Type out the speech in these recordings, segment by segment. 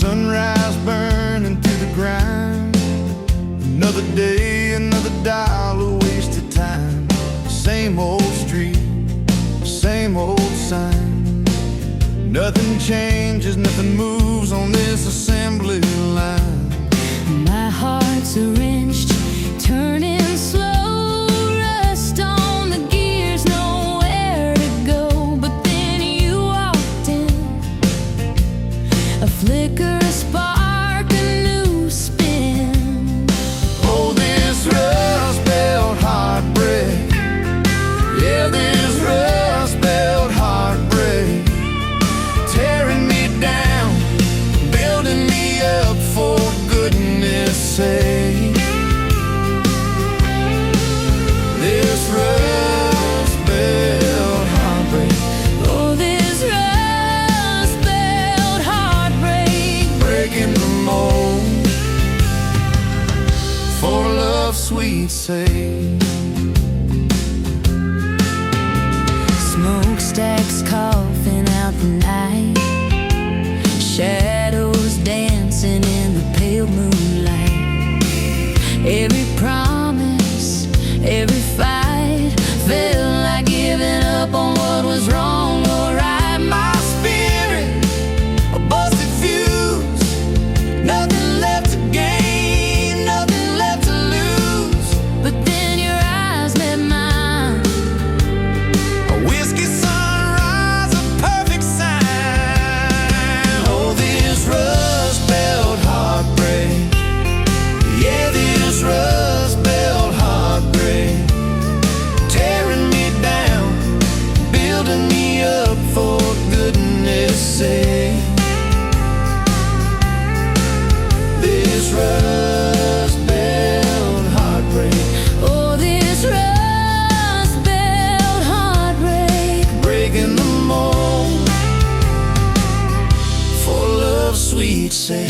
sunrise burning through the grind. Another day, another dollar wasted time. Same old street, same old sign. Nothing changes, nothing moves on this assembly line. My heart's a wrenched, turning slow, rust on the gears, nowhere to go. But then you walked in, a flicker, a spark, a new spin. Oh, this rust belt heartbreak, yeah, this rust belt heartbreak, tearing me down, building me up, for goodness sake. This rust belt heartbreak, Oh, this rust belt heartbreak, breaking the mold, for love's sweet sake. smokestacks coughing out the night, shadows dancing in the pale moonlight. Every promise, every fight felt like giving up on what was wrong or right. My spirit, a busted fuse, nothing left to gain, nothing left to lose. But then your eyes met mine. A whiskey sunrise, a perfect sign. Oh, this rust belt heartbreak, yeah, this rust belt heartbreak, tearing me down, building me up, for goodness sake. This rust belt heartbreak, Oh, this rust belt heartbreak, breaking the mold, for love's sweet sake.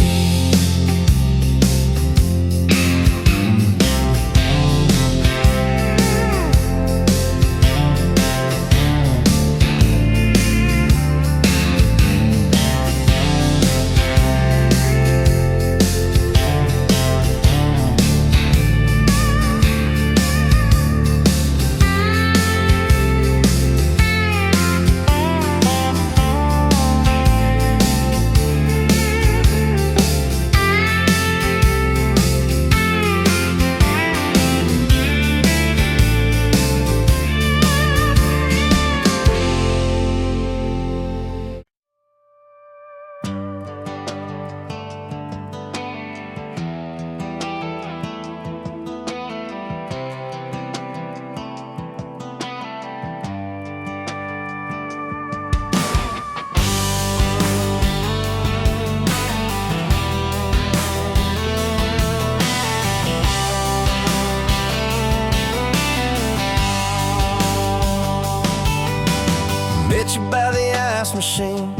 Met you by the ice machine,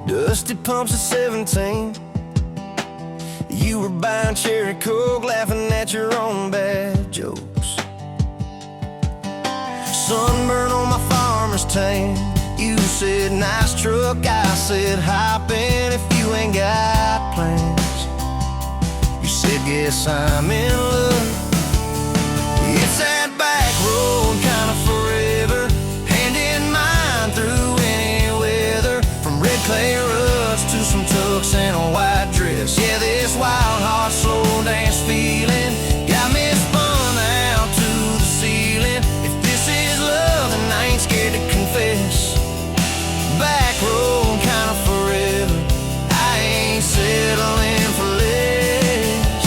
dusty pumps at 17. You were buying cherry coke, laughing at your own bad jokes. Sunburn on my farmer's tan. You said nice truck, I said hop in if you ain't got plans. You said guess I'm in love. It's that back road kind of forever, hand in mine through any weather. From red clay ruts to some tucks and a white dress. Yeah, this wild heart slow dance feeling got me spun out to the ceiling. If this is love, then I ain't scared to confess. Back road kind of forever, I ain't settling for less.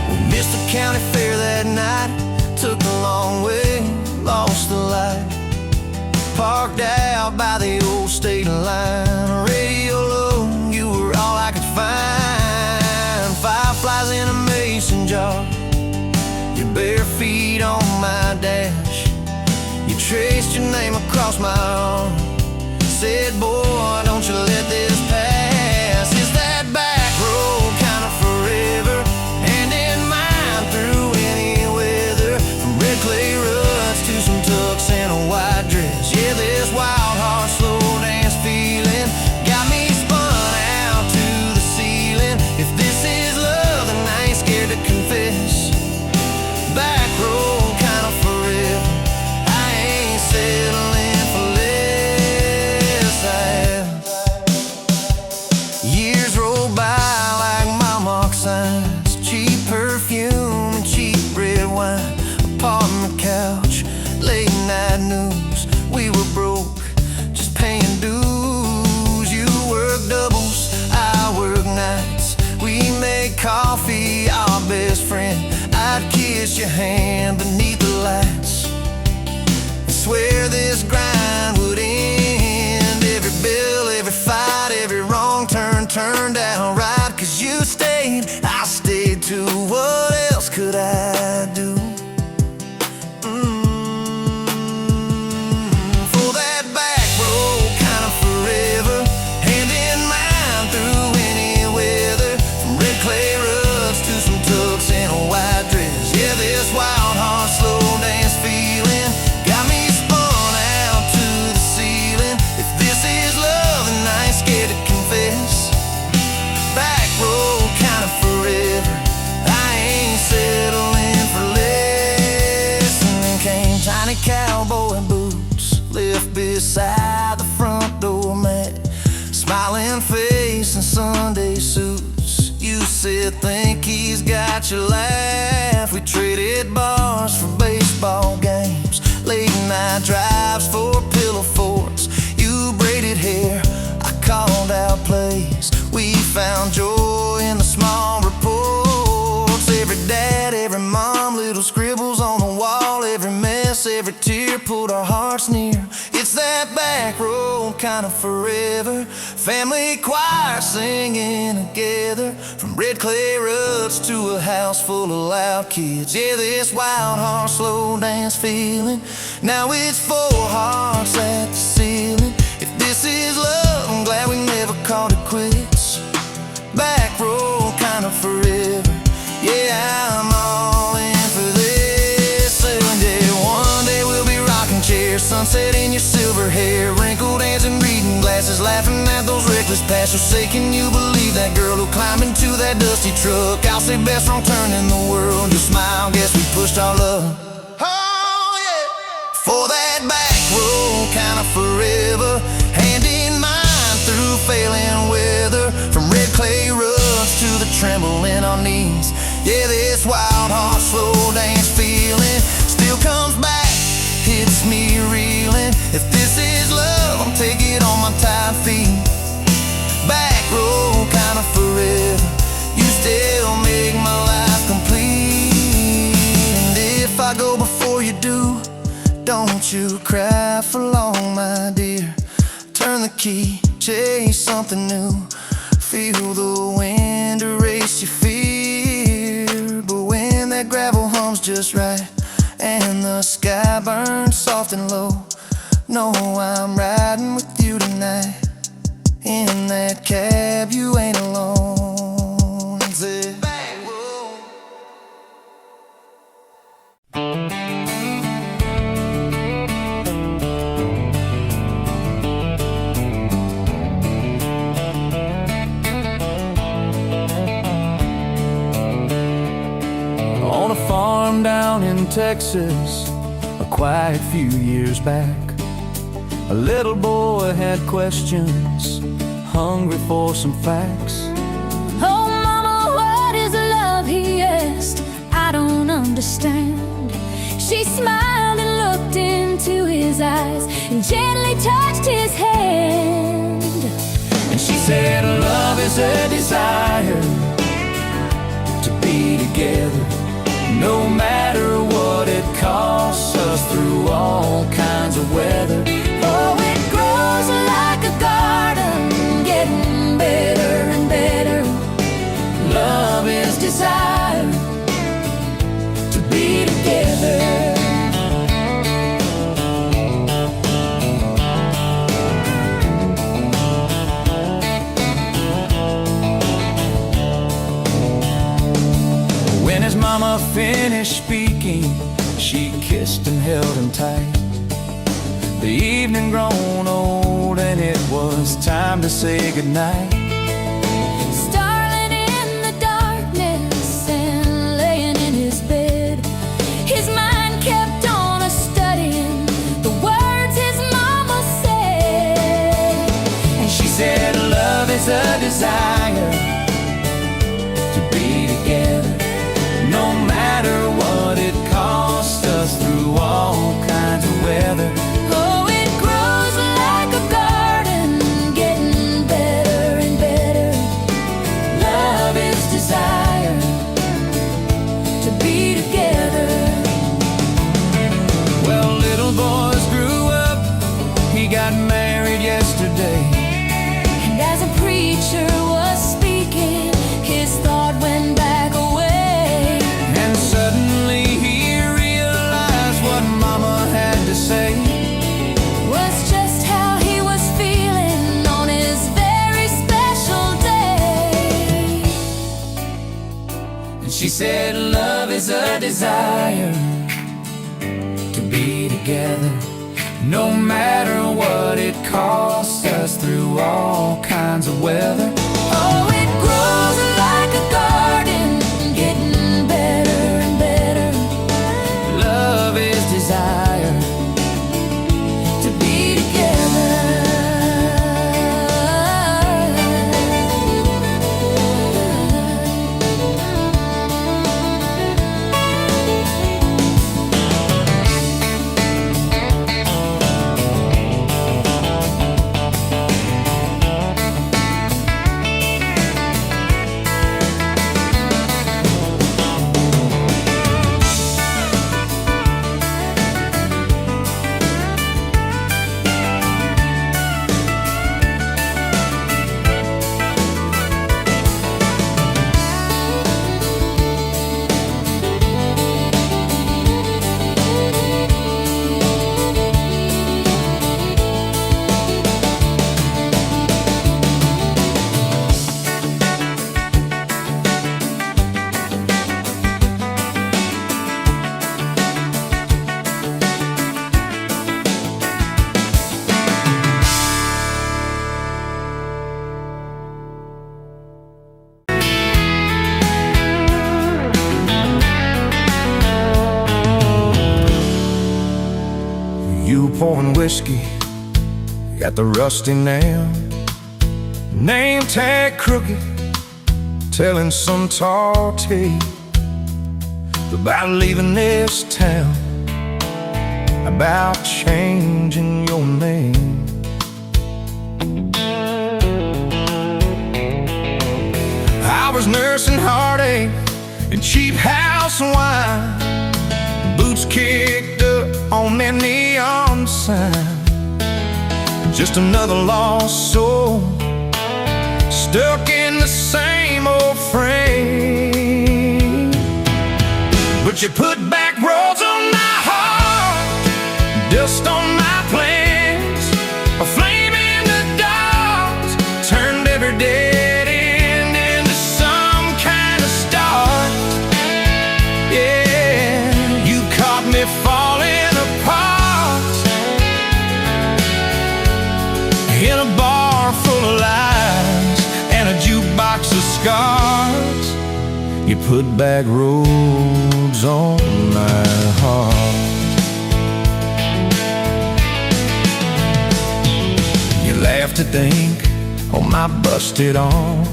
We missed the county fair that night, took the long way, lost the light. Parked out by the old state line, radio low, you were all I could find. Fireflies in a mason jar, your bare feet on my dash. You traced your name across my arm, said, boy, don't you let this pass. It's that back road kind of forever, hand in mine through any weather. From red clay ruts to some tucks and a white dress. Yeah, this wild heart slow dance feeling got me spun out to the sea. I'd kiss your hand beneath the lights and swear this grind would end. Every bill, every fight, every wrong turn turned out right. Cause you stayed, I stayed too. What else could I do? For that back road kind of forever, hand in mine through any weather. From red clay rugs to some tucks and a white dress. Yeah, this wild heart slow dance feeling got me spun out to the ceiling. If this is love, then I ain't scared to confess. Back road kind of forever, I ain't settling for less. And then came tiny cowboy boots left beside the front door mat, smiling face and Sunday suits. You said think he's got your laugh. We traded bars for baseball games, late night drives for pillow forts. You braided hair, I called out plays. We found joy in the small reports. Every dad, every mom, little scribbles on the wall. Every mess, every tear pulled our hearts near. It's that back road kind of forever. Family choir singing together. From red clay rugs to a house full of loud kids. Yeah, this wild heart slow dance feeling. Now it's four hearts at the ceiling. If this is love, I'm glad we never called it quits. Back road kind of forever. Yeah, I'm all in for this. And yeah, one day we'll be rocking chairs, sunset in your silver hair, wrinkled hands and reading glasses, laughing at those reckless pasts. So say, can you believe that girl who climbed into that dusty truck? I'll say best wrong turn in the world. You smile, guess we pushed our luck. Oh yeah, for that back road kind of forever, hand in mine through failing weather. From red clay rugs to the tremble in our knees. Yeah, this wild heart slow dance feeling still comes back, hits me reeling. If this is love, I'll take it on my tired feet. Back road kind of forever, you still make my life complete. And if I go before you do, don't you cry for long, my dear. Turn the key, chase something new. Feel the wind erase your fear. But when that gravel hums just right and the sky burns soft and low, know I'm riding with you tonight. In that cab, you ain't alone. Zip. On a farm down in Texas, a quiet few years back, a little boy had questions, hungry for some facts. Oh, mama, what is love? He asked. I don't understand. She smiled and looked into his eyes and gently touched his hand. And she said, love is a desire to be together, no matter what it costs us, through all kinds of weather. Oh, it grows like a garden, getting better and better. Love is desire to be together. When his mama finished speaking, she kissed and held him tight. The evening grown old and it was time to say goodnight. Starling in the darkness and laying in his bed, his mind kept on a-studying the words his mama said. And she said, love is a desire to be together, no matter what it costs us, through all kinds of weather. Oh, it grows like a garden, getting better and better. Love is desire to be together. She said love is a desire to be together, no matter what it costs us, through all kinds of weather. Oh, it grows like a garden, getting better and better. Love is desire To be together. You pouring whiskey, got the rusty nail, name tag crooked, telling some tall tale about leaving this town, about changing your name. I was nursing heartache and cheap house wine, boots kicked up on that neon sign. Just another lost soul, stuck in the same old frame. But you put back roads on my heart, dust on my plans, a flame in the dark, turned every dead end into some kind of start. Yeah, you caught me falling apart in a bar full of lies and a jukebox of scars. You put back roads on my heart. You laugh to think on my busted arm,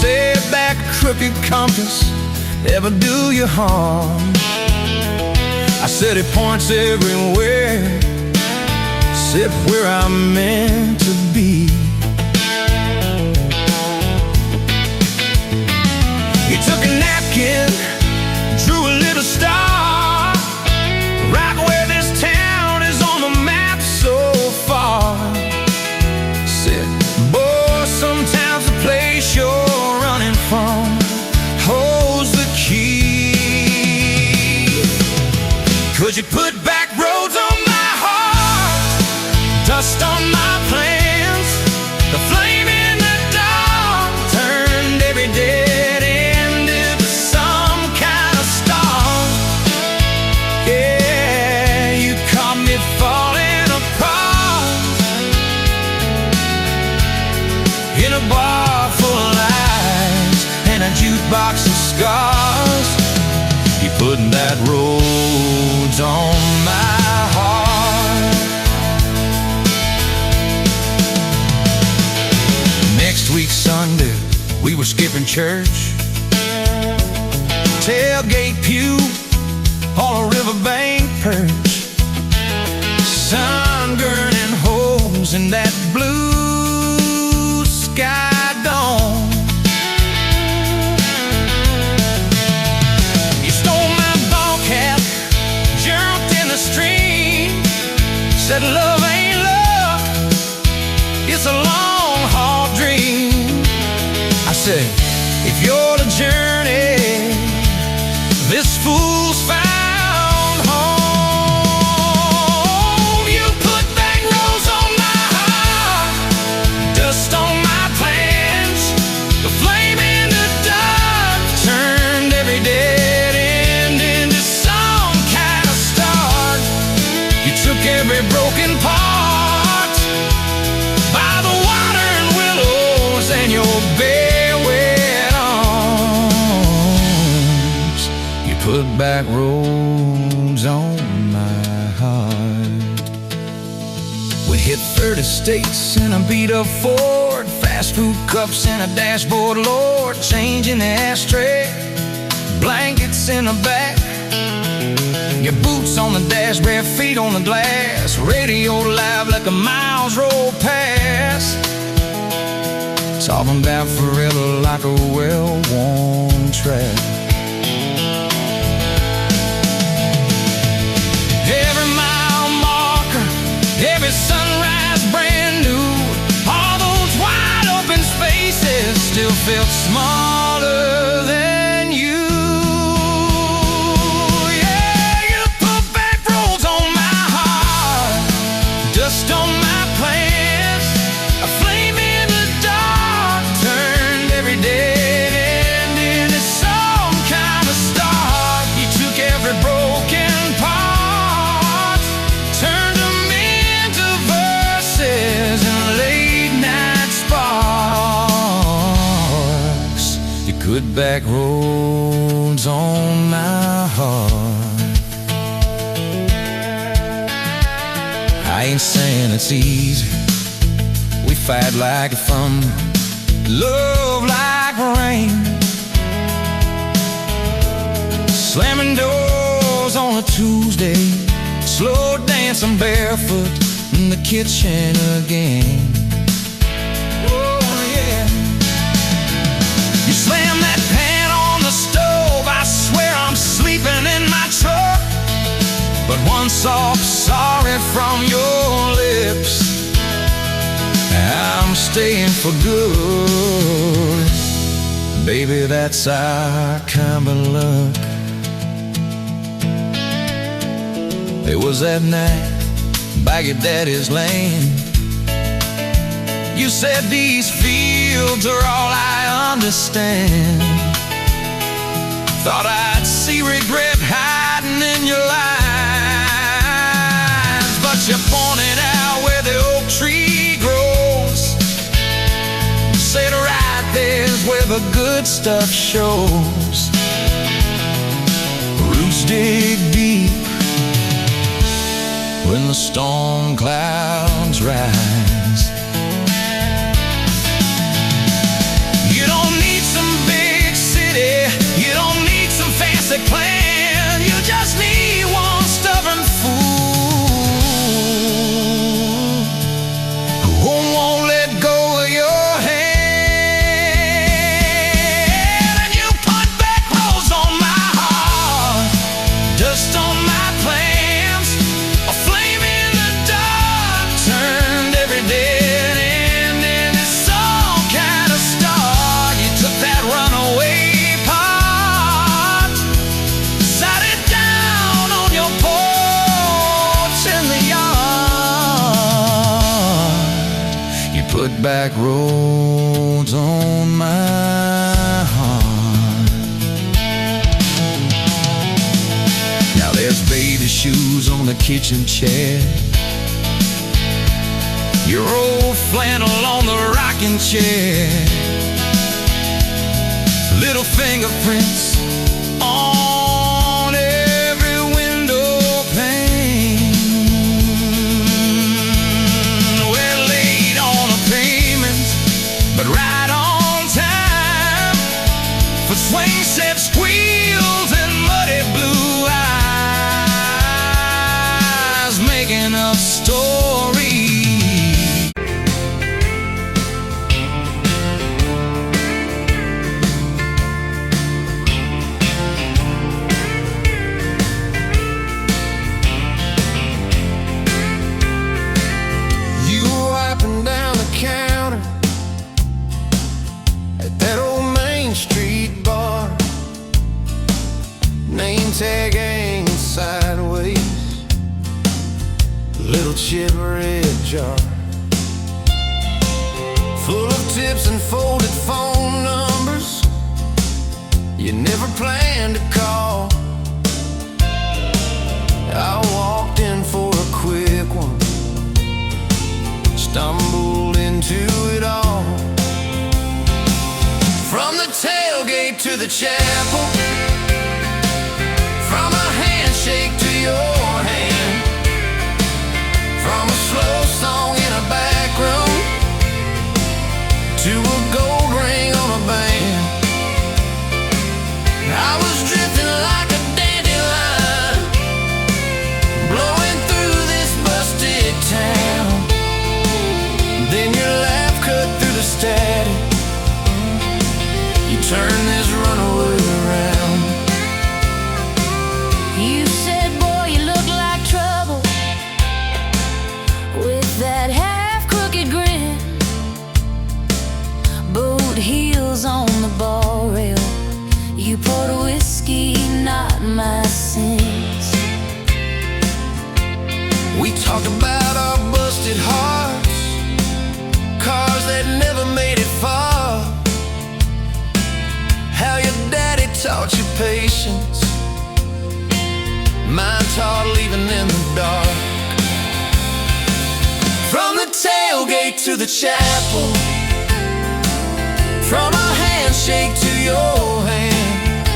said that crooked compass ever do you harm. I said it points everywhere except where I'm meant to be. You took a napkin, drew a little star, right where this town is on the map so far. Said, boy, sometimes the place you're running from holds the key. Could you put back roads on my heart, dust on my plans, the flame in the dark, turned every dead end into some kind of star. Yeah, you caught me falling apart in a bar full of lies and a jukebox of scars. You putting that roads on my heart. Next week Sunday, we were skipping church, tailgate pew on a riverbank perch, sun burning holes in that blue sky dome. You stole my ball cap, jumped in the stream, said love ain't love, it's a long haul dream. I said, if you're the journey, this fool's found home. You put back roads on my heart, dust on my plans, the flame in the dark turned back roads on my heart. We hit 30 states in a beat-up Ford, fast food cups in a dashboard, Lord, change in the ashtray, blankets in the back, your boots on the dash, bare feet on the glass, radio live like a miles roll past, talking about forever like a well-worn track. Every mile marker, every sunrise brand new, all those wide open spaces still felt smaller than you. Yeah, you put back roads on my heart, dust on my plans, a flame in the dark turned every dead end into some kind of start. You took every broken part, turned them into verses and late night sparks. You put back roads on my heart. I ain't saying it's easy. We fight like thunder, love like rain, slamming doors on a Tuesday, slow dancing barefoot in the kitchen again. Oh yeah. You slam that pan on the stove, I swear I'm sleeping in my truck, but one soft sorry from your lips, I'm staying for good. Baby, that's our kind of luck. It was that night by your daddy's land. You said these fields are all I understand. Thought I'd see regret hiding in your eyes, but you pointed out where the oak tree grows. Said right there's where the good stuff shows. Roots dig deep when the storm clouds rise. You don't need some big city, you don't need some fancy plan, you just need one stubborn fool who won't let go of your hand. And you put back roads on my heart, dust on my plans, a flame in the dark turned every dead end into some kind of star. You took that runaway part, sat it down on your porch in the yard. You put back roads on my heart. Now there's baby shoes on the kitchen chair, your old flannel on the rocking chair, little fingerprints on every window pane. We're late on a payment, but right on time for swing set squeals and muddy blue eyes, making up stories. You were wiping down the counter at that old Main Street bar, name tag hanging sideways, little chip red jar full of tips and folded phone numbers you never planned to call. I walked in for a quick one, stumbled into it all. From the tailgate to the chapel, from turn this runaway around. You said, boy, you look like trouble, with that half-crooked grin, boot heels on the bar rail. You poured whiskey, not my sins. We talked about our busted hearts, cars that never made it far, how your daddy taught you patience, mine taught leaving in the dark. From the tailgate to the chapel, from a handshake to your hand,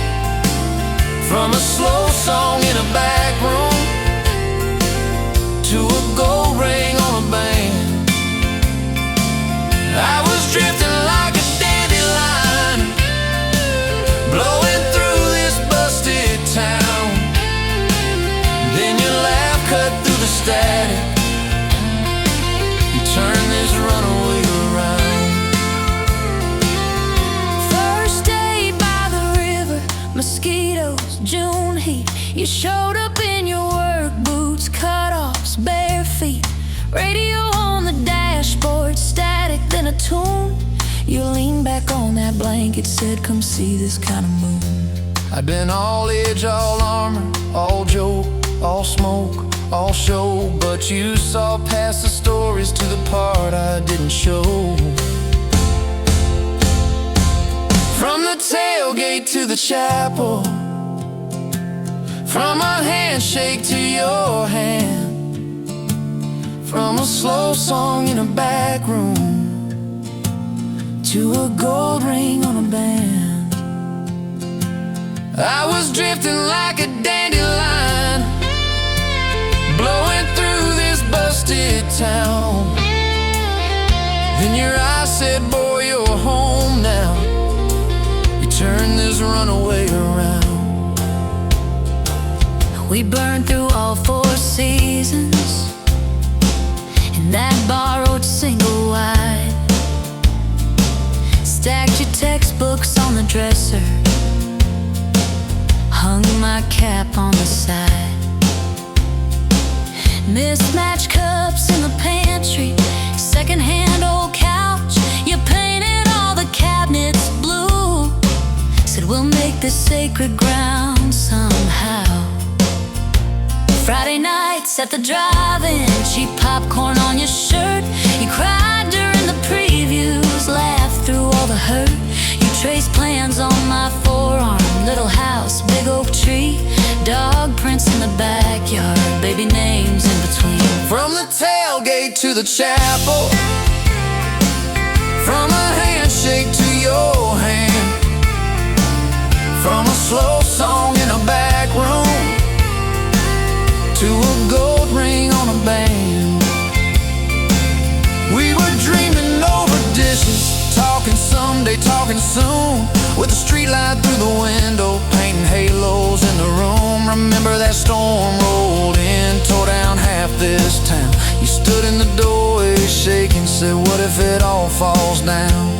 from a slow song in a back room to a gold ring on a band. I was drifting like a dandelion, blowing through this busted town. Then your laugh cut through the static, you turned this runaway around. First day by the river, mosquitoes, June heat. You showed up in your work boots, cut-offs, bare feet, radio on the dashboard, static, then a tune. You leaned back on that blanket, said, come see this kind of moon. I'd been all edge, all armor, all joke, all smoke, all show, but you saw past the stories to the part I didn't show. From the tailgate to the chapel, from a handshake to your hand, from a slow song in a back room to a gold ring on a band. I was drifting like a dandelion, blowing through this busted town. Then your eyes said, boy, you're home now. You turned this runaway around. We burned through all 4 seasons in that borrowed single wide. Stacked your textbooks on the dresser, hung my cap on the side. Mismatched cups in the pantry, secondhand old couch. You painted all the cabinets blue, said we'll make this sacred ground somehow. Friday nights at the drive-in, cheap popcorn on your shirt. You cried during the previews, laughed through all the hurt. You traced plans on my forearm, little house, big oak tree, dog prints in the backyard, baby names in between. From the tailgate to the chapel, from a handshake to your hand, from a slow song in a back room to a gold ring on a band. We were dreaming over dishes, talking someday, talking soon, with a street light through the window, painting halos in the room. Remember that storm rolled in, tore down half this town. You stood in the doorway shaking, said, what if it all falls down?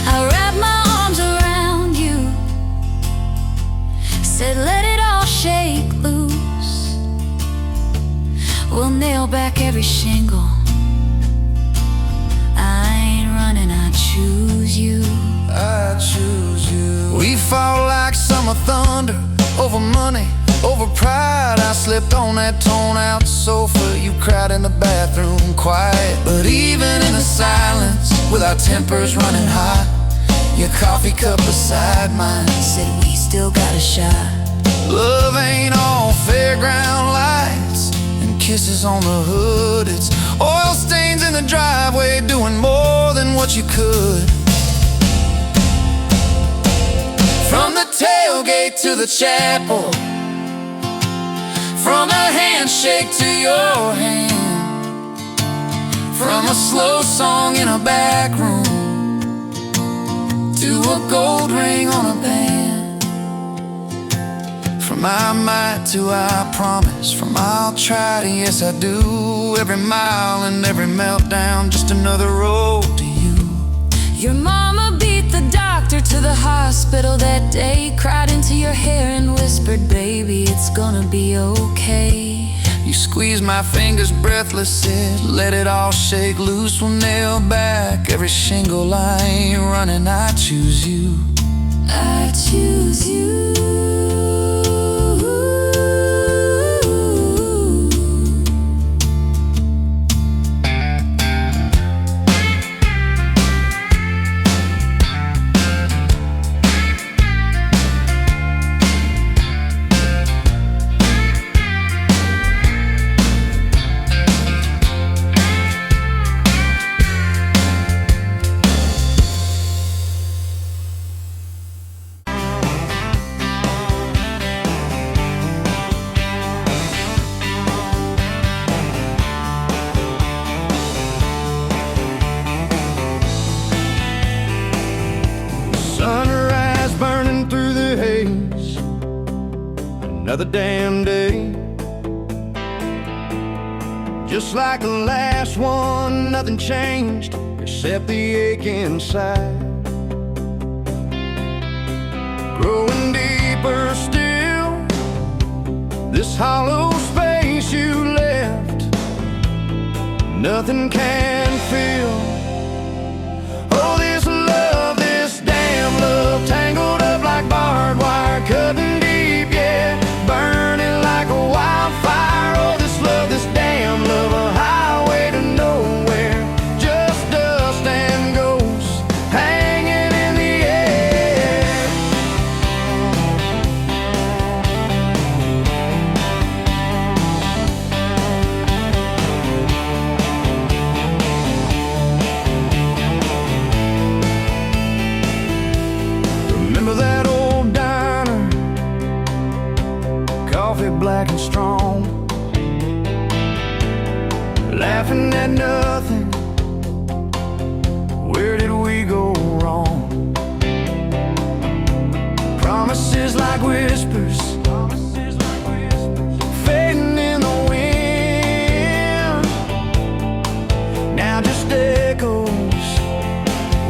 I wrapped my arms around you, said let it all shake loose. We'll nail back every shingle. I ain't running, I choose you. I choose you. We fought like summer thunder, over money, over pride. I slipped on that torn-out sofa, you cried in the bathroom quiet. But even in the silence, with our tempers running hot, your coffee cup beside mine said we still got a shot. Love ain't all fairground lights and kisses on the hood. It's oil stains in the driveway, doing more than what you could. From the tailgate to the chapel, from a handshake to your hand, from a slow song in a back room to a gold ring on a band. From I might to I promise, from I'll try to yes I do, every mile and every meltdown, just another road to you. Your mama beat the doctor to the hospital my fingers breathless, said, let it all shake loose, we'll nail back every shingle. I ain't running, I choose you. I choose you. Sunrise burning through the haze, another damn day. Just like the last one, nothing changed except the ache inside. Growing deeper still, this hollow space you left, nothing can fill. Oh, this love, this damn love, tangled up like barbed wire, cutting deep, yeah, burning like a wildfire. Oh, this love, this damn love, a highway to nowhere, just dust and ghosts hanging in the air. Remember that old diner, coffee black and strong, laughing at nothing. Where did we go wrong? Promises like whispers, fading in the wind, now just echoes.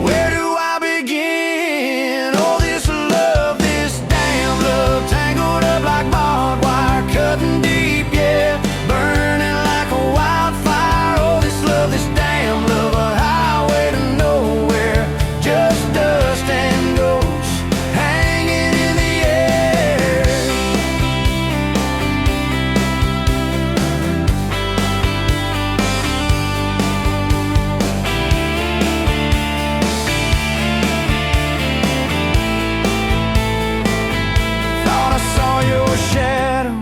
Where do I begin? Oh, this love, this damn love, tangled up like barbed wire, cutting deep, yeah, burning like a wildfire. Oh, this love, this damn love, a highway to nowhere, just dust and ghosts hanging in the air. Thought I saw your shadow,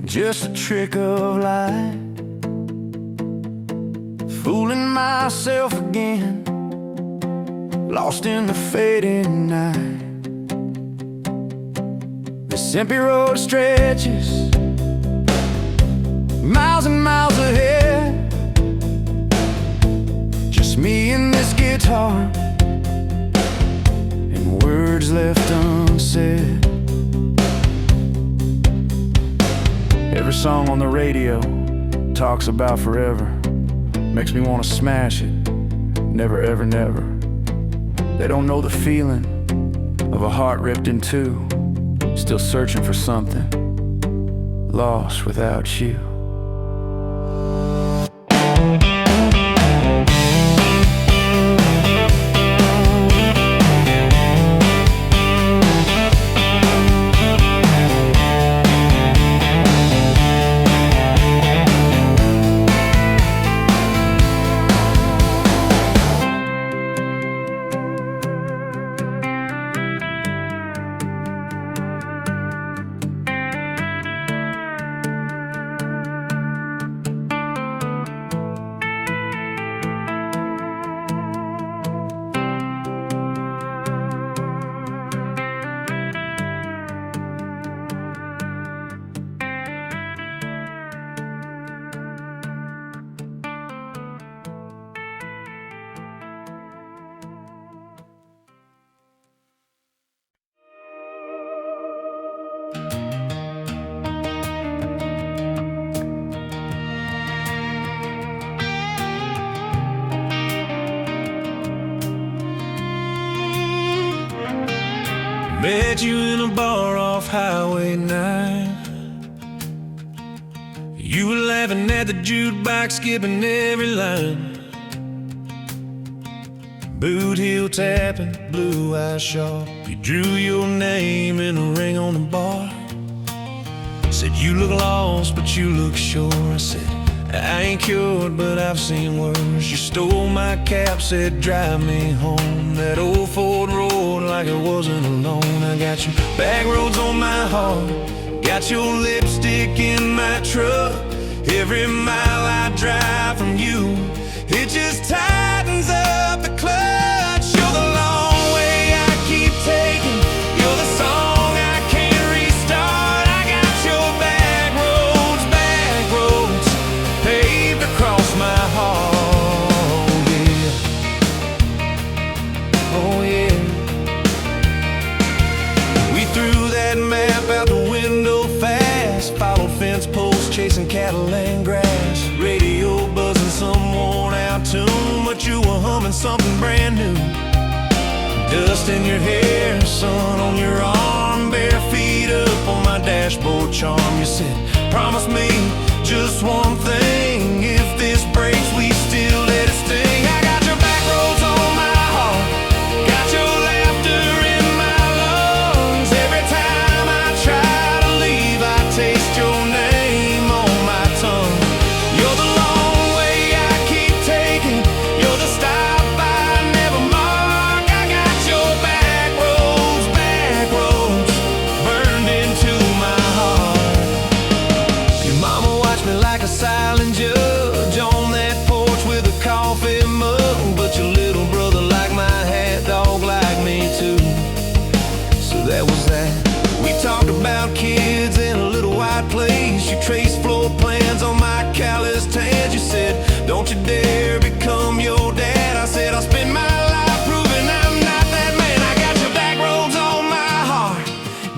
just a trick of light, fooling myself again, lost in the fading night. This empty road stretches miles and miles ahead, just me and this guitar, and words left unsaid. Every song on the radio talks about forever, makes me want to smash it, never ever never. They don't know the feeling of a heart ripped in two, still searching for something, lost without you. Met you in a bar off Highway 9. You were laughing at the jukebox, skipping every line. Boot heel tapping, blue eyes sharp. You drew your name in a ring on the bar. Said you look lost, but you look sure. I said, I ain't cured, but I've seen worse. You stole my cap, said drive me home. That old Ford road like it wasn't alone. I got your back roads on my heart, got your lipstick in my truck. Every mile I drive from you, it just tightens up the clutch. You're the long way I keep taking, you're the song I can't restart. I got your back roads paved across my heart, yeah. Oh yeah. We threw that map out the window fast, followed fence posts, chasing cattle and grass. Radio buzzing some worn out tune, but you were humming something brand new. Dust in your hair, sun on your arm, bare feet up on my dashboard charm. You said, promise me just one thing, if this breaks we still let it sting. I got your back roads on my heart, got your laughter in my lungs. Every time I try to leave, I taste your name on my tongue. You're the long way I keep taking, you're the stop I never mark. I got your back roads burned into my heart. Your mama watched me like a silent judge on that porch with a coffee mug, but your little brother liked my hat, dog like me too. So that was that. We talked about kids in a little white place. You traced floor plans on my calloused hands. You said, don't you dare become your dad. I said, I'll spend my life proving I'm not that man. I got your back roads on my heart,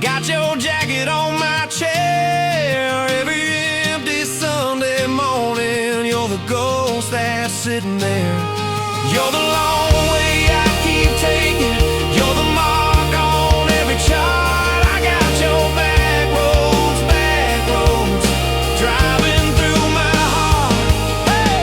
got your jacket on my chair. Every empty Sunday morning, you're the ghost that's sitting there. You're the long way I keep taking, you're the mark on every chart. I got your back roads driving through my heart. Hey!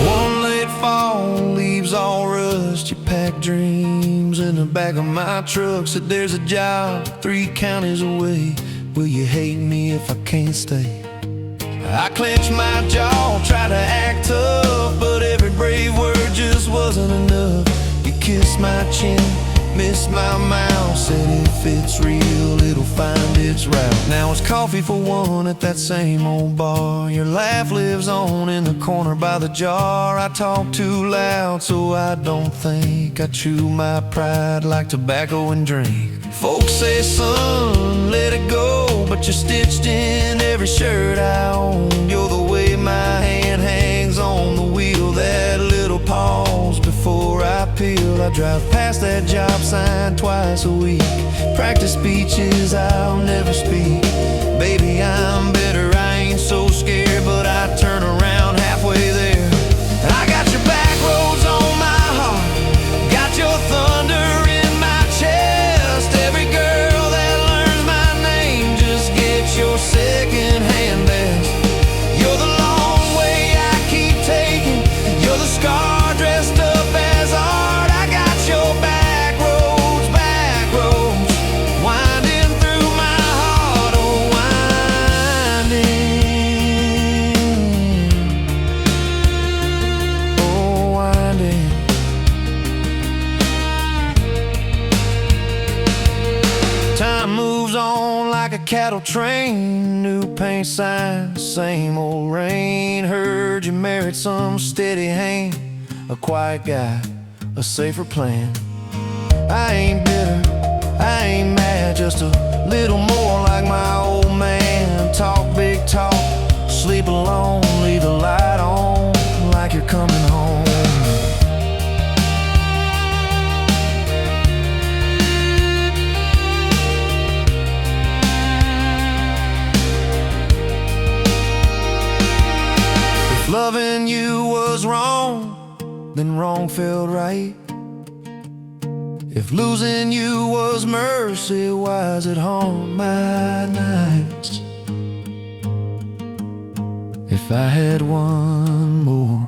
One late fall, leaves all rust. You pack dreams in the back of my truck. Said there's a job 3 counties away. Will you hate me if I can't stay? I clenched my jaw, tried to act tough, but every brave word just wasn't enough. You kissed my chin, missed my mouth, said if it's real, it'll find its route. Now it's coffee for one at that same old bar. Your laugh lives on in the corner by the jar. I talk too loud, so I don't think. I chew my pride like tobacco and drink. Folks say, son, let it go, but you're stitched in every shirt I own. You're the way my hand hangs on the wheel, that little pause before I peel. I drive past that job sign twice a week, practice speeches I'll never speak. Baby, I'm better, I ain't so scared, but I turn around halfway there. I got your back roads on my heart, got your thunder in my chest. Every girl that learns my name just gets your second-hand best. You're the long way I keep taking, you're the scar dressed up as art. I got your back roads winding through my heart, oh winding. Time moves on like a cattle train, new paint sign, same old rain. Heard you married some steady hand, a quiet guy, a safer plan. I ain't bitter, I ain't mad, just a little more like my old man. Talk big talk, sleep alone, leave the light on like you're coming home. Loving you was wrong, then wrong felt right. If losing you was mercy, why is it haunt my nights? If I had one more.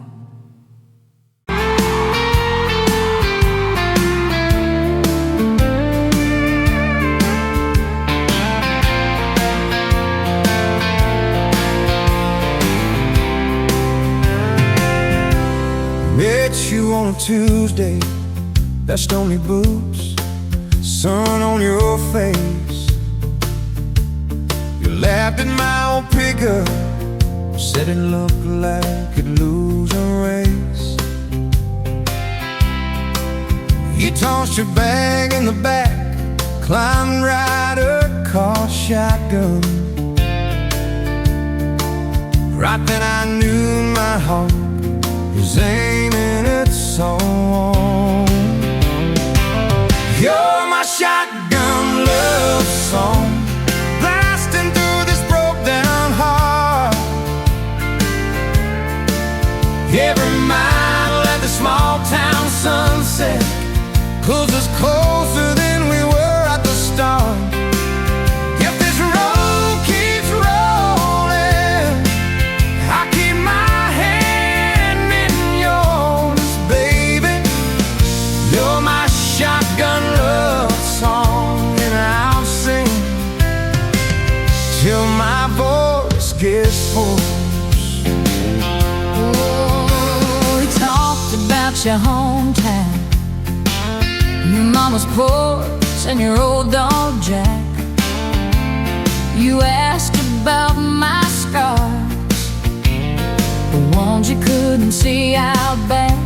Met you on a Tuesday, that stony boots, sun on your face. You laughed at my old pickup, said it looked like it'd lose a race. You tossed your bag in the back, climbed right a car shotgun. Right then I knew my heart was aiming at someone. You're my shotgun love song, blasting through this broke down heart. Every mile at the small town sunset pulls us closer than we were at the start. If this road keeps rolling, I keep my hand in yours, baby. You're my shotgun love song, and I'll sing till my voice gets hoarse. Oh, we talked about your hometown, your mama's porch and your old dog Jack. You asked about my scars, the ones you couldn't see out back.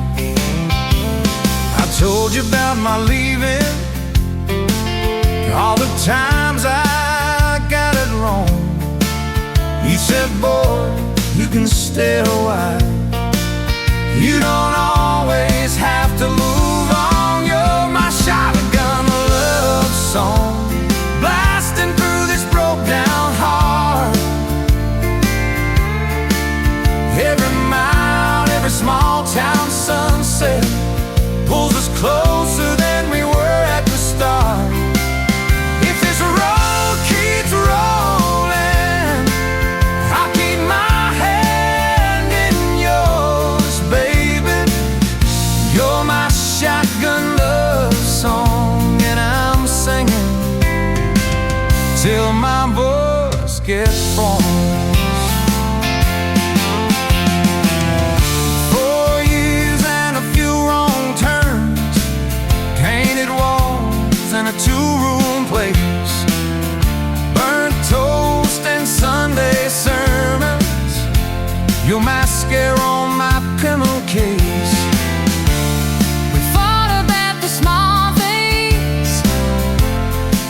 I told you about my leaving, all the times I got it wrong. You said, boy, you can stay a while, you don't always have to move on. You're my shotgun love song, blasting through this broke down heart. Every mile, every small town sunset pulls us closer than we were at the start. If this road keeps rolling, I'll keep my hand in yours, baby. You're my shotgun love song, and I'm singing till my voice gets hoarse. 4 years and a few wrong turns, painted walls and a two-room place, burnt toast and Sunday sermons, your mascara on my pillowcase. We fought about the small things,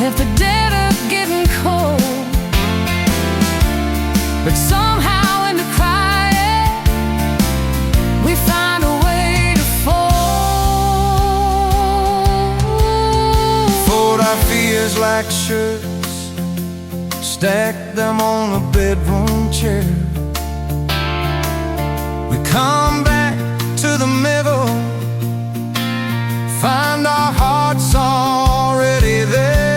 if the dead are getting cold, but somehow in the quiet we find a way to fold. Fold our fears like shirts, stack them on a bedroom chair. We come back to the middle, find our hearts already there.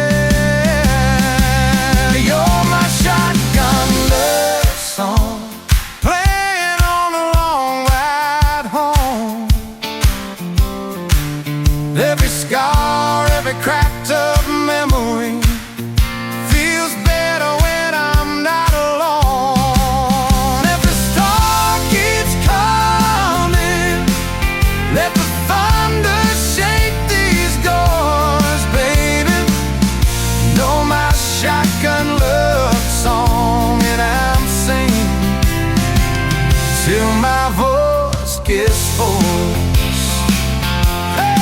You're my shotgun love song, playing on a long ride home. Every scar, every cracked up memory feels better when I'm not alone. If the star keeps coming, let the thunder shake these doors, baby. Know my shotgun love song, and I'm singing till my voice gets hoarse. Hey!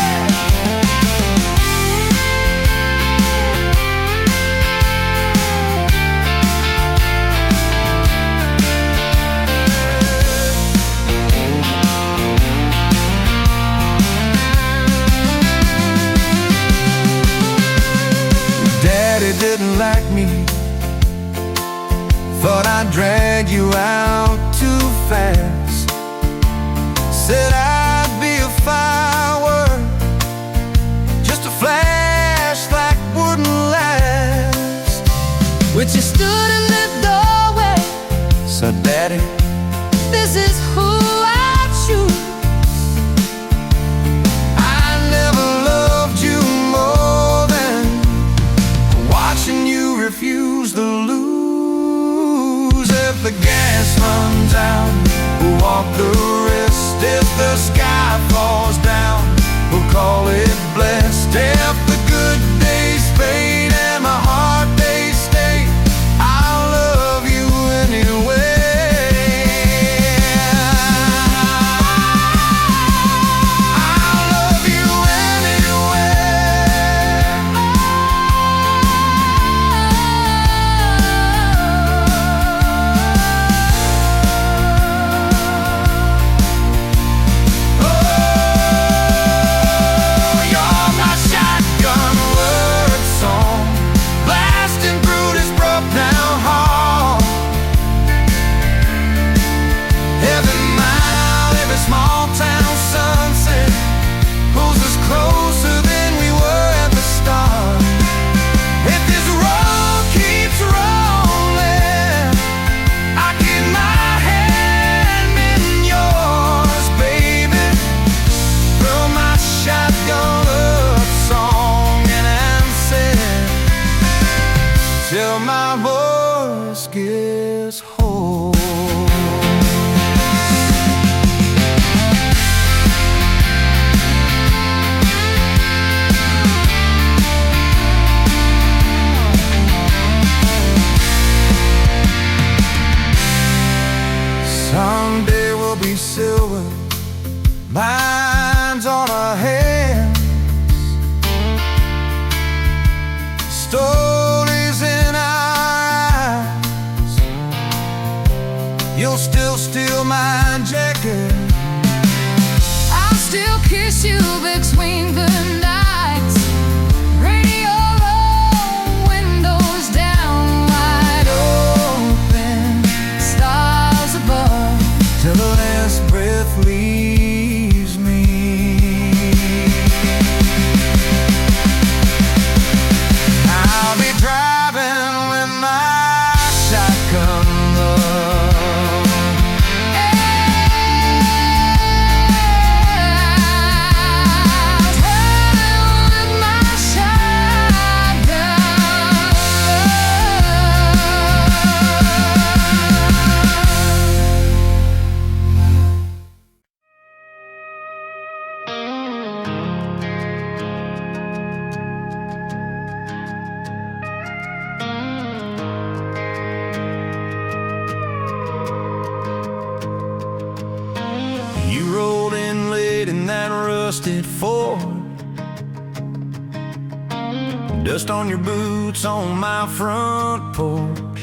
Daddy didn't like me, thought I'd drag you out too fast, said I'd be a but you stood in the doorway. So Daddy, this is who I choose. I never loved you more than watching you refuse to lose. If the gas runs out, we'll walk the rest. If the sky falls down, we'll call it blessed. If the good days fade and my hard days stay, I'll love you anyway. I'll love you till my voice gets whole. Someday we'll be silver, lines on our hands, stories in our eyes. You'll still steal my jacket, I'll still kiss you between the nights. Radio low, windows down, wide open, stars above, till the last breath leaves me. I'll be driving with my shotgun love. You rolled in late in that rusted Ford, dust on your boots on my front porch,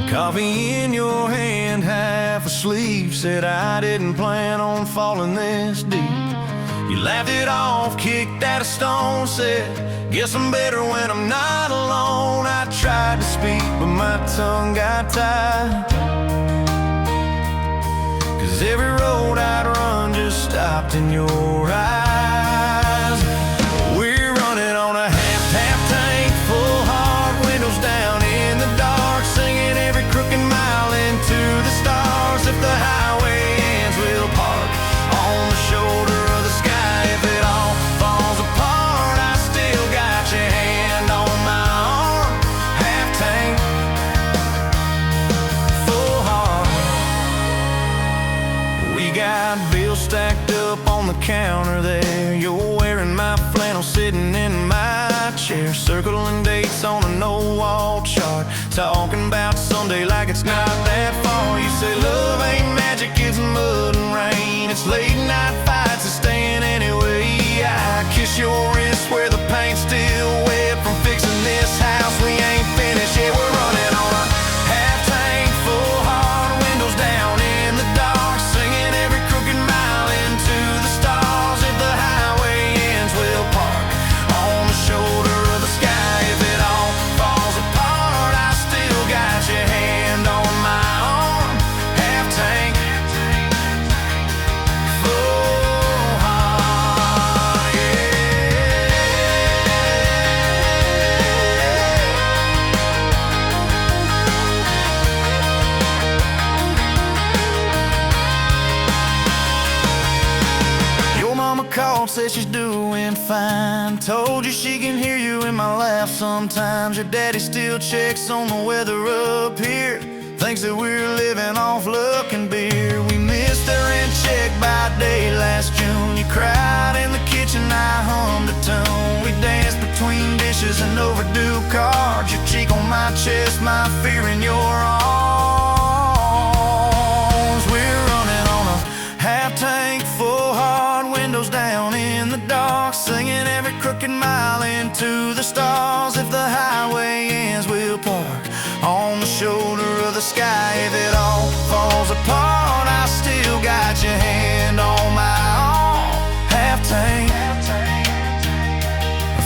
coffee in your hand, half asleep. Said I didn't plan on falling this deep. You laughed it off, kicked at a stone, said guess I'm better when I'm not alone. I tried to speak but my tongue got tied, 'cause every road I'd run just stopped in your eyes. We're running on a half tank, full hard, windows down in the dark, singing every crooked mile into the stars. If the highway ends, we'll park on the shoulder of the sky. If it all falls apart, I still got your hand on my arm. Half tank, full heart. We got bills stacked up on the counter there. You're wearing my flannel, sitting in my chair, circling dates on a no-wall chart, talking about Sunday like it's not that far. You say love ain't magic, it's mud and rain, it's late night fights and staying anyway. I kiss your wrist where the paint's still wet from fixing this house we ain't finished yet. We're running on a half tank, full hard, windows down in the dark, singing every crooked mile into the stars. If the highway ends, we'll park on the shoulder of the sky. If it all falls apart, I still got your hand on my arm. Half tank, full heart, yeah. you she can hear you in my laugh sometimes. Your daddy still checks on the weather up here, thinks that we're living off luck and beer. We missed our rent check by day last June. You cried in the kitchen, I hummed a tune. We danced between dishes and overdue cards. Your cheek on my chest, my fear in your arms. We're running on a half tank full hard, windows down in the dark, singing every crooked mile into the stars. If the highway ends, we'll park on the shoulder of the sky. If it all falls apart, I still got your hand on my arm. Half tank,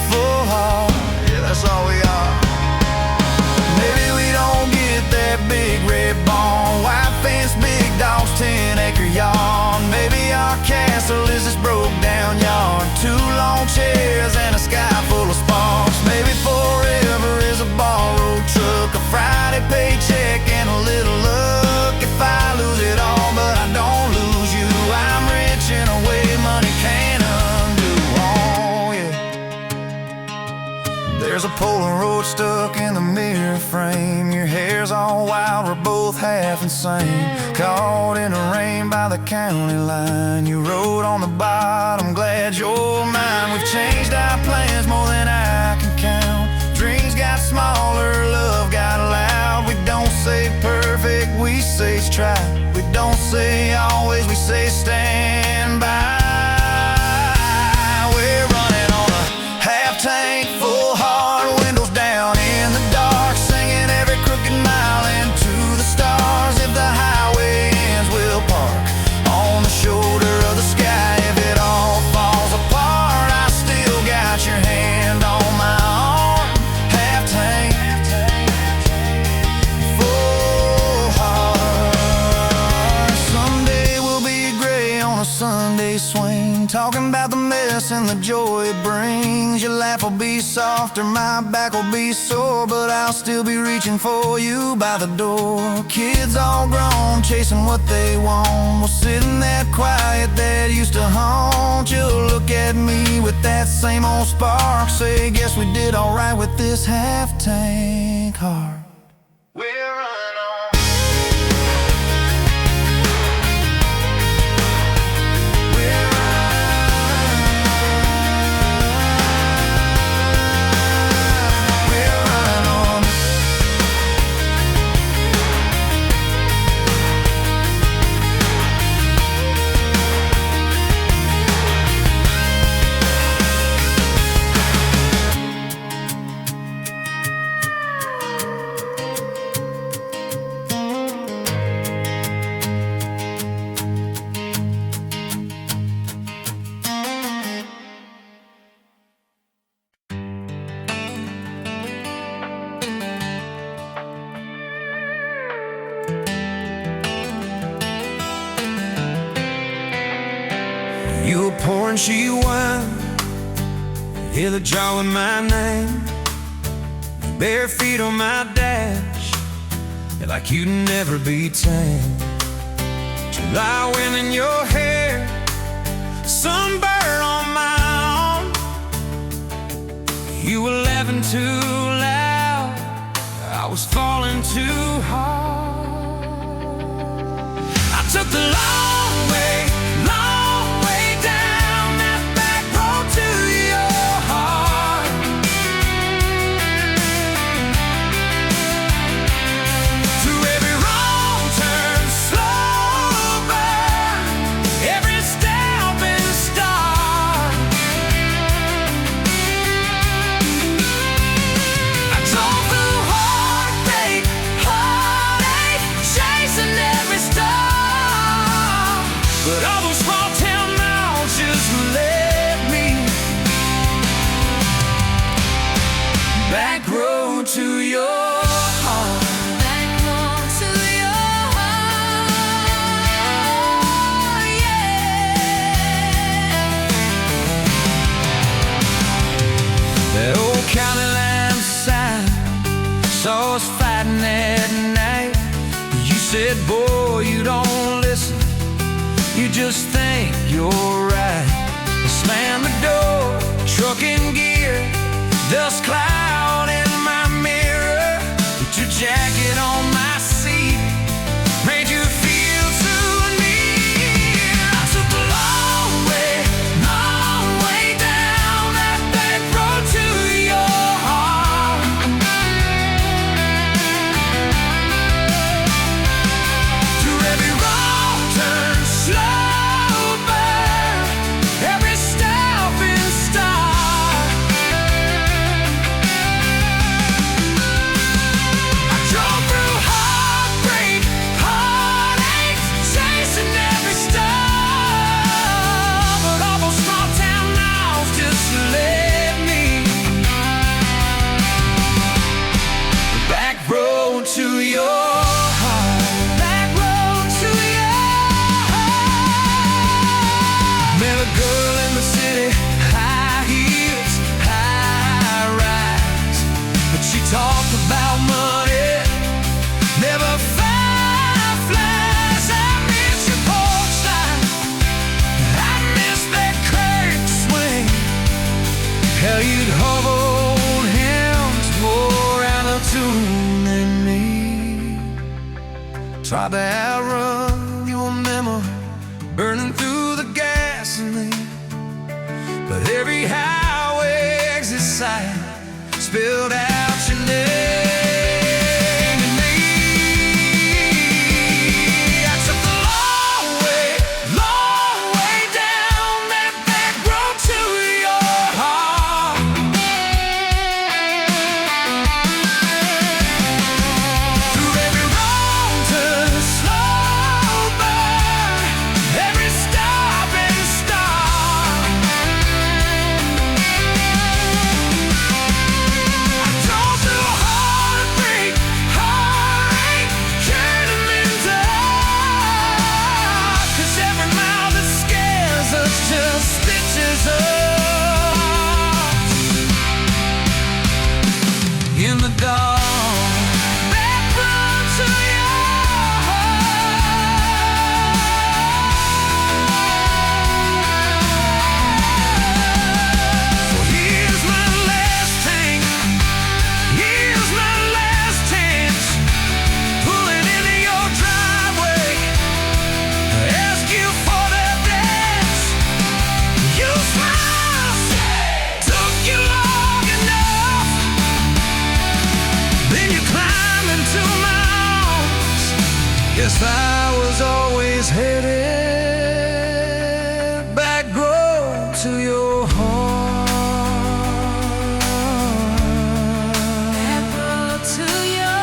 full heart, yeah, that's all we are. Maybe we don't get that big red barn, white fence, big dogs, 10-acre yard. Maybe our castle is this broke down yard, 2 long chairs and a sky full of sparks. Maybe forever is a borrowed truck, a Friday paycheck and a little luck. If I lose it all but I don't lose you, I'm rich in a way money can't undo. Oh yeah. There's a Polaroid stuck in the mirror frame. Your hair's all wild, we're both half insane. Caught in the rain by the county line. You wrote on the bottom, glad you're mine. We've changed our plans more than I can count. Dreams got smaller, love got loud. We don't say perfect, we say strive. We don't say always, we say stand by. We're running on a half tank full hard, windows down in the dark, singing every crooked mile into the stars. If the highway ends, we'll park on the shoulder of the sky. If it all falls apart, I still got your hand on my arm. Half tank, full heart. Someday we'll be gray on a Sunday swing, talking about the mess and the joy it brings. Your laugh will be softer, my back will be sore, but I'll still be reaching for you by the door. Kids all grown, chasing what they want. We'll sit in that quiet that used to haunt. You'll look at me with that same old spark, say, guess we did alright with this half tank heart. We're running on. We're running on. You were pouring she wine, hear the jar with my name, bare feet on my dash, like you'd never be tamed. July wind in your hair, sunburn on my arm. You were laughing too loud, I was falling too hard. I took the long way down that back road to your heart. Through every wrong turn, slow burn, every step and start. I drove through heartache, chasing every star. But all those small town miles just led me back road to your heart. Back road to your heart, yeah. That old county line sign saw us fighting that night. You said, boy, you don't listen, you just think you're right. Slam the door, trucking gear, dust cloud in my mirror. Put your jacket on my seat, made you feel too near. I took the long way down that back road to your heart. Through every wrong turn, slow burn, every stop and start. I drove through heartbreak, heartache, chasing every star. But all those small town miles just led me back road to your heart. Back road to your heart. Met a girl in the city, high heels, high rise. But she talked about money, never fireflies. I miss your porch light, I miss that curtain swing. How you'd hold hands more out of tune than me. Tried to outrun your memory, burning through the gasoline. But every highway exit sign spilled out your name to me. I took the long way down that back road to your heart. Through every wrong turn, slow burn, every stop and start. I drove through heartbreak, heartache, turning in dark. 'Cause every mile that scares us just stitches us in the dark. Back road to your heart. Well, here's my last tank, here's my last chance. Pulling into your driveway, ask you for that dance. You smiled, took you long enough. Then you climbed into my arms. Guess I was always headed back road to your heart. Back road to your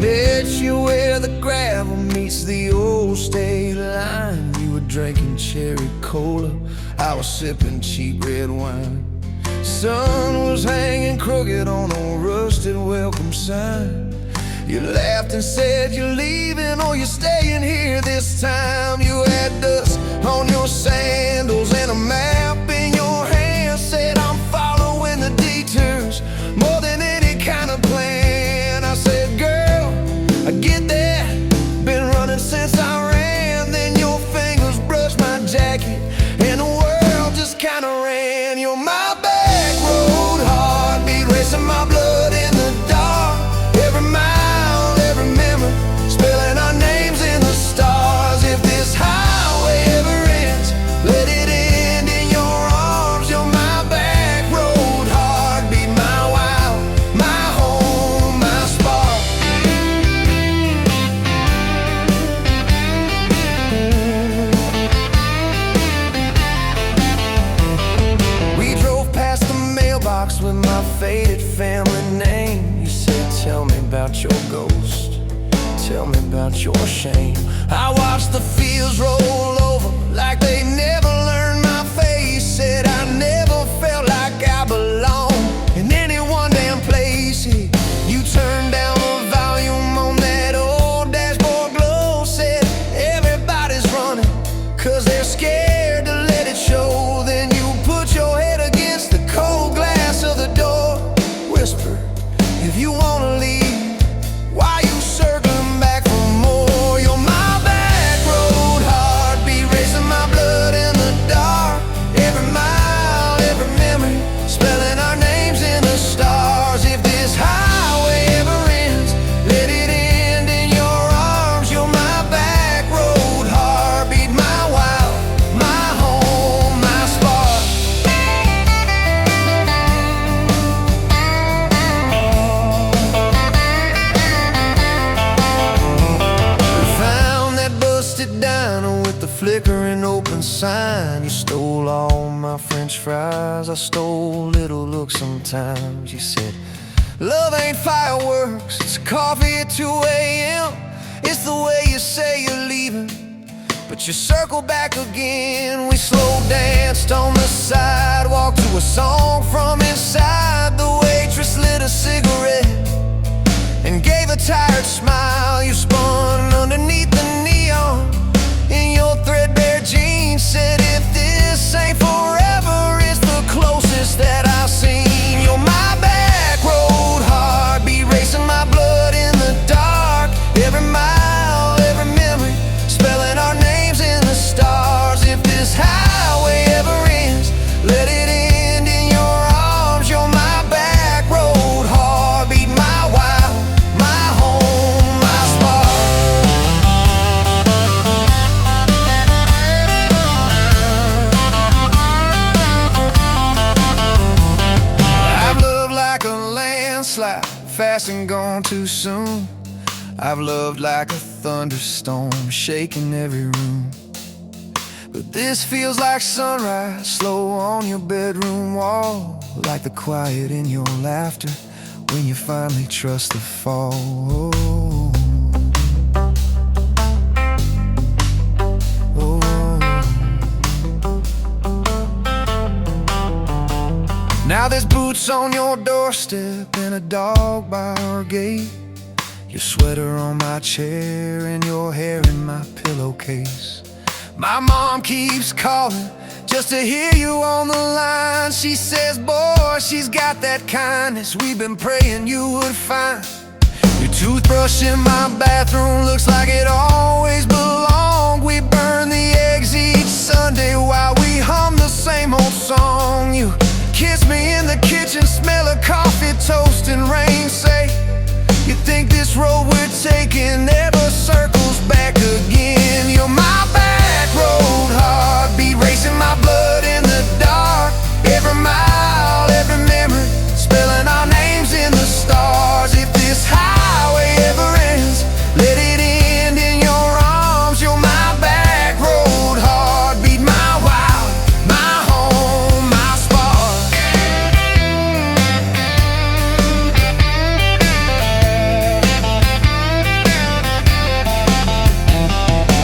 Met you where the gravel meets the old state line. You were drinking cherry cola, I was sipping cheap red wine. Sun was hanging crooked on a rusted welcome sign. You laughed and said you're leaving or you're staying here this time. You had dust on your sandals and a map in your hand. Said I'm following the detours more than any kind of plan. I said, girl, I get that, been running since I ran. Then your fingers brushed my jacket and the world just kinda ran. You're my back road heartbeat, racing my blood in the dark. Every mile, every memory, spelling our names in the stars. If this highway ever ends, let it end in your arms. You're my back road heartbeat, my wild, my home, my spark. We drove past the mailbox with my faded family name. You said, tell me about your ghost, tell me about your shame. I watched the fields roll over like they never learned my face. Said I never felt like if you wanna leave, why you circling back for more? You're my back road heartbeat, racing my blood in the dark. Every mile, every memory, spelling our names in the stars. If this highway ever ends, let it end in your arms. You're my back road heartbeat, my wild, my home, my spark. We found that busted diner with the flickering open sign. You stole all my French fries, I stole little looks sometimes. You said, love ain't fireworks, it's coffee at 2 a.m. It's the way you say you're leaving, but you circle back again. We slow danced on the sidewalk to a song from inside. The waitress lit a cigarette and gave a tired smile. You spun underneath the neon in your threadbare jeans. Said, if this ain't forever, it's the closest that I've seen. You're my back road heartbeat, racing my blood in the dark. Every mile, every memory, spelling our names in the stars. If this highway ever ends, let it end in your arms. You're my back road heartbeat, my wild, my home, my spark. I've loved like a landslide, fast and gone too soon. I've loved like a thunderstorm, shaking every room. But this feels like sunrise, slow on your bedroom wall, like the quiet in your laughter when you finally trust the fall. Now there's boots on your doorstep and a dog by our gate. Your sweater on my chair and your hair in my pillowcase. My mom keeps calling just to hear you on the line. She says, boy, she's got that kindness we've been praying you would find. Your toothbrush in my bathroom looks like it always belonged. We burn the eggs each Sunday while we hum the same old song. You kiss me in the kitchen, smell of coffee, toast and rain. Say, you think this road we're taking never circles back again. You're my back road heartbeat, racing my blood in the dark. Every mile, every memory, spelling our names in the stars. If this highway ever ends, let it end in your arms. You're my back road heartbeat, my wild, my home, my spark.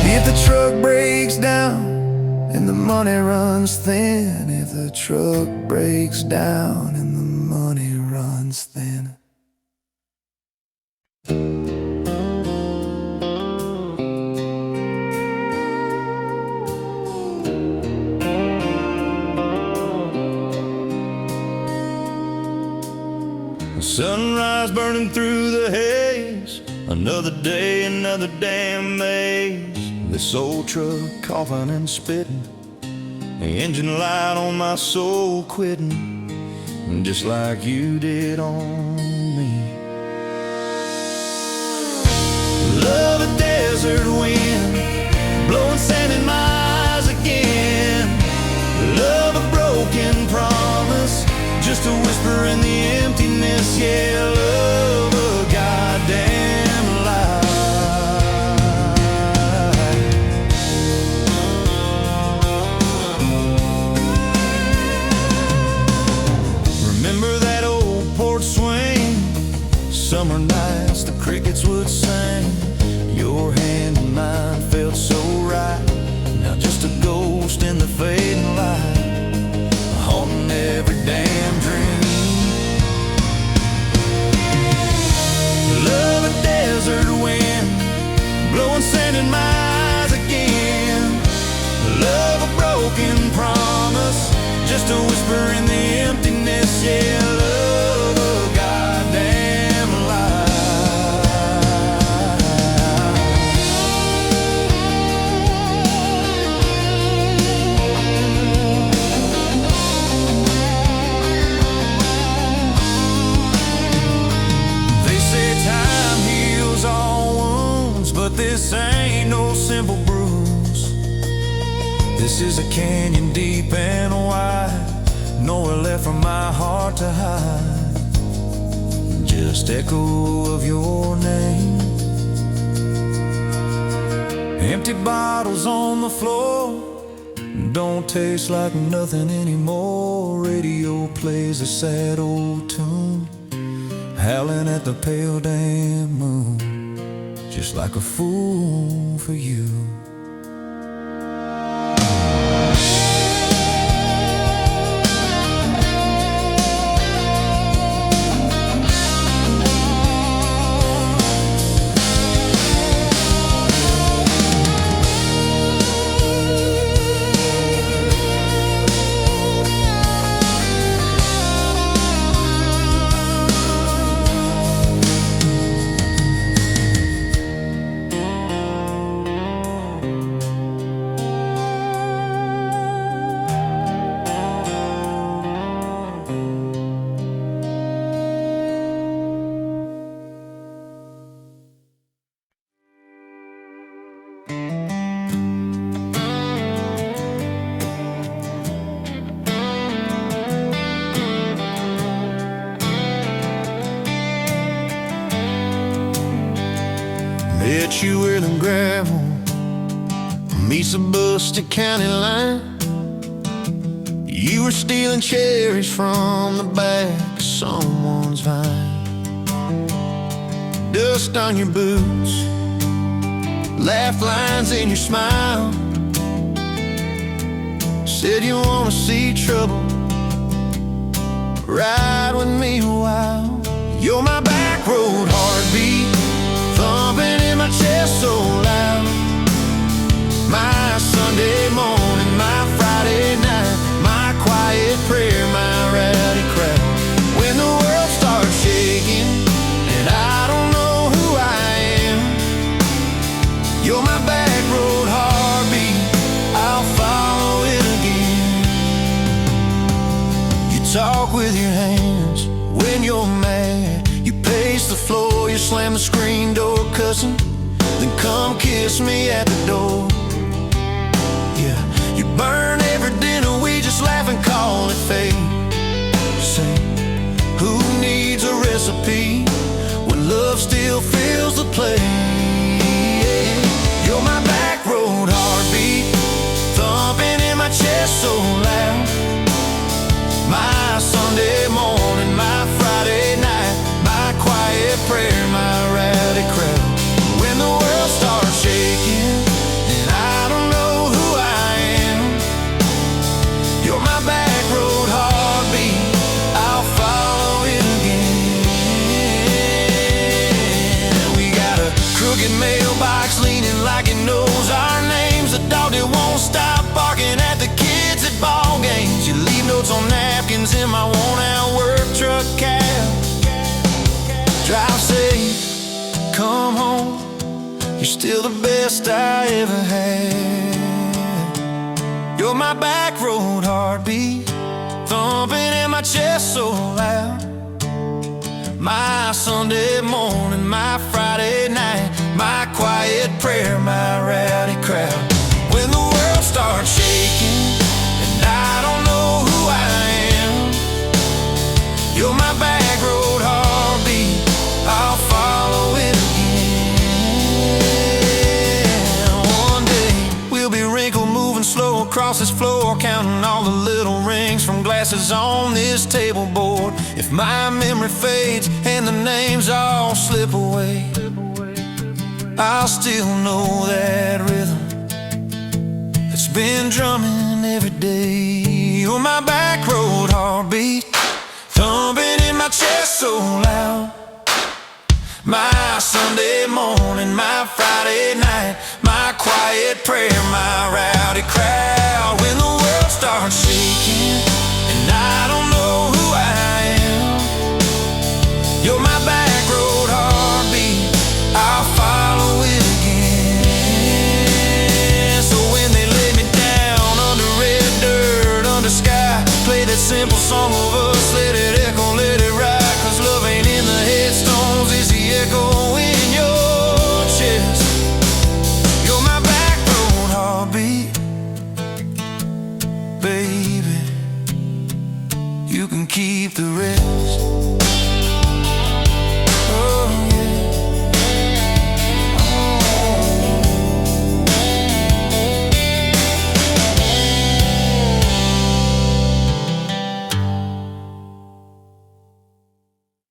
If the truck breaks down and the money runs thin, if the truck breaks down and the money runs thin. Sunrise burning through the haze, another day, another damn maze. This old truck coughing and spitting, the engine light on my soul quitting, just like you did on me. Love a desert wind, blowing sand in my eyes again. Love a broken promise, just a whisper in the emptiness. Yeah, love a goddamn lie. Remember that old porch swing, summer nights the crickets would sing. Your hand in mine felt so right, now just a ghost in the fading light, haunting every damn dream. Love a desert wind, blowing sand in my eyes again. Love a broken promise, just a whisper in the emptiness. Yeah, love a goddamn This ain't no simple bruise. This is a canyon deep and wide, nowhere left for my heart to hide. Just echo of your name. Empty bottles on the floor don't taste like nothing anymore. Radio plays a sad old tune, howling at the pale damn moon, just like a fool for you. Met you where the gravel meets the busted county line. You were stealing cherries from the back of someone's vine. Dust on your boots, laugh lines in your smile. Said you wanna see trouble, ride with me a while. You're my back road heartbeat, thumping in my chest so loud. My Sunday morning, my Friday night, my quiet prayer, my rowdy crowd. When the world starts shaking and I don't know who I am, you're my back road heartbeat, I'll follow it again. You talk with your hands when you're mad, you pace the floor, you slam the screen door cussing, then come kiss me at the door. Yeah, you burn every dinner, we just laugh and call it fate. Say, who needs a recipe when love still fills the plate? You're my back road heartbeat, thumping in my chest so loud. My Sunday morning, my Friday night, my quiet prayer, my rowdy crowd. When the world starts shaking and I don't know who I am, you're my back road heartbeat, I'll follow it again. We got a crooked mailbox leaning like it knows our names, a dog that won't stop barking at the kids at ball games. You leave notes on napkins in my worn-out work truck cab. Drive safe, come home, you're still the best I ever had. You're my back road heartbeat, thumping in my chest so loud. My Sunday morning, my Friday night, my quiet prayer, my rowdy crowd. When the world starts shaking and I don't know who I am, you're my back road heartbeat, I'll follow it again. One day we'll be wrinkled, moving slow across this floor, counting all the little rings from glasses on this table board. If my memory fades and the names all slip away, I'll still know that rhythm that's been drumming every day. You're my back road heartbeat, thumping in my chest so loud. My Sunday morning, my Friday night, my quiet prayer, my rowdy crowd. When the world starts shaking and I don't know who I am, you're my back road heartbeat, I'll follow it again. So when they lay me down under red dirt, under sky, play that simple song of us, let it echo, let it ride. 'Cause love ain't in the headstones, it's the echo